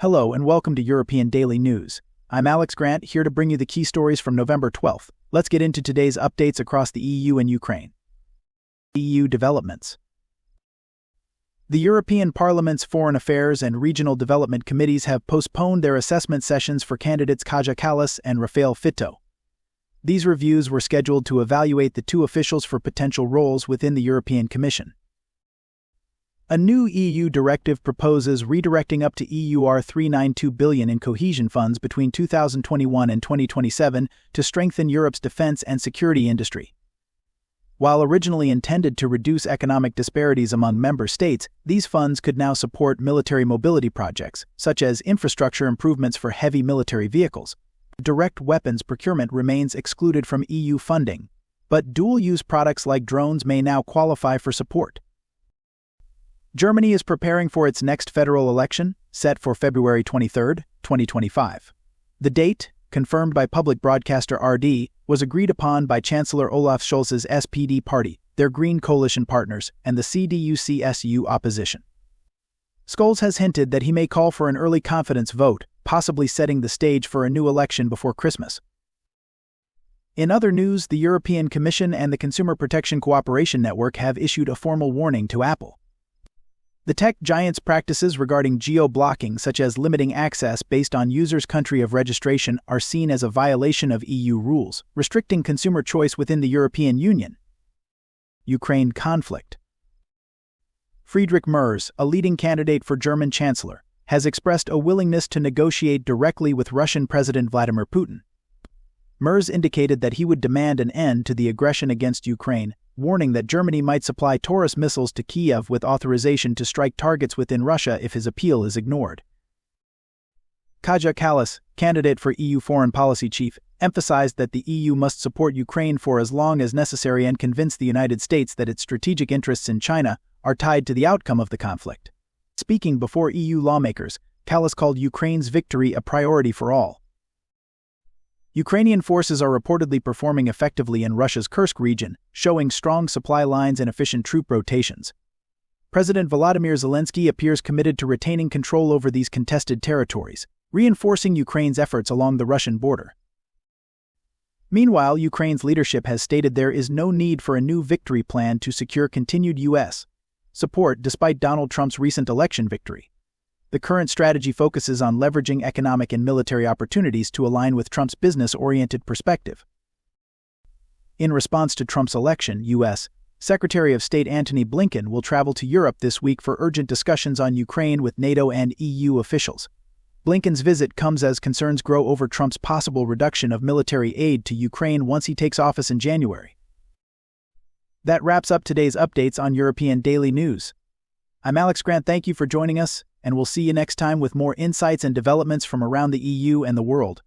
Hello and welcome to European Daily News. I'm Alex Grant, here to bring you the key stories from November 12th. Let's get into today's updates across the EU and Ukraine. EU developments. The European Parliament's Foreign Affairs and Regional Development Committees have postponed their assessment sessions for candidates Kaja Kallas and Rafael Fitto. These reviews were scheduled to evaluate the two officials for potential roles within the European Commission. A new EU directive proposes redirecting up to EUR 392 billion in cohesion funds between 2021 and 2027 to strengthen Europe's defense and security industry. While originally intended to reduce economic disparities among member states, these funds could now support military mobility projects, such as infrastructure improvements for heavy military vehicles. Direct weapons procurement remains excluded from EU funding, but dual-use products like drones may now qualify for support. Germany is preparing for its next federal election, set for February 23, 2025. The date, confirmed by public broadcaster RD, was agreed upon by Chancellor Olaf Scholz's SPD party, their Green coalition partners, and the CDU-CSU opposition. Scholz has hinted that he may call for an early confidence vote, possibly setting the stage for a new election before Christmas. In other news, the European Commission and the Consumer Protection Cooperation Network have issued a formal warning to Apple. The tech giant's practices regarding geo-blocking, such as limiting access based on users' country of registration, are seen as a violation of EU rules, restricting consumer choice within the European Union. Ukraine conflict. Friedrich Merz, a leading candidate for German Chancellor, has expressed a willingness to negotiate directly with Russian President Vladimir Putin. Merz indicated that he would demand an end to the aggression against Ukraine, warning that Germany might supply Taurus missiles to Kiev with authorization to strike targets within Russia if his appeal is ignored. Kaja Kallas, candidate for EU foreign policy chief, emphasized that the EU must support Ukraine for as long as necessary and convince the United States that its strategic interests in China are tied to the outcome of the conflict. Speaking before EU lawmakers, Kallas called Ukraine's victory a priority for all. Ukrainian forces are reportedly performing effectively in Russia's Kursk region, showing strong supply lines and efficient troop rotations. President Volodymyr Zelensky appears committed to retaining control over these contested territories, reinforcing Ukraine's efforts along the Russian border. Meanwhile, Ukraine's leadership has stated there is no need for a new victory plan to secure continued U.S. support despite Donald Trump's recent election victory. The current strategy focuses on leveraging economic and military opportunities to align with Trump's business-oriented perspective. In response to Trump's election, U.S. Secretary of State Antony Blinken will travel to Europe this week for urgent discussions on Ukraine with NATO and EU officials. Blinken's visit comes as concerns grow over Trump's possible reduction of military aid to Ukraine once he takes office in January. That wraps up today's updates on European Daily News. I'm Alex Grant, thank you for joining us, and we'll see you next time with more insights and developments from around the EU and the world.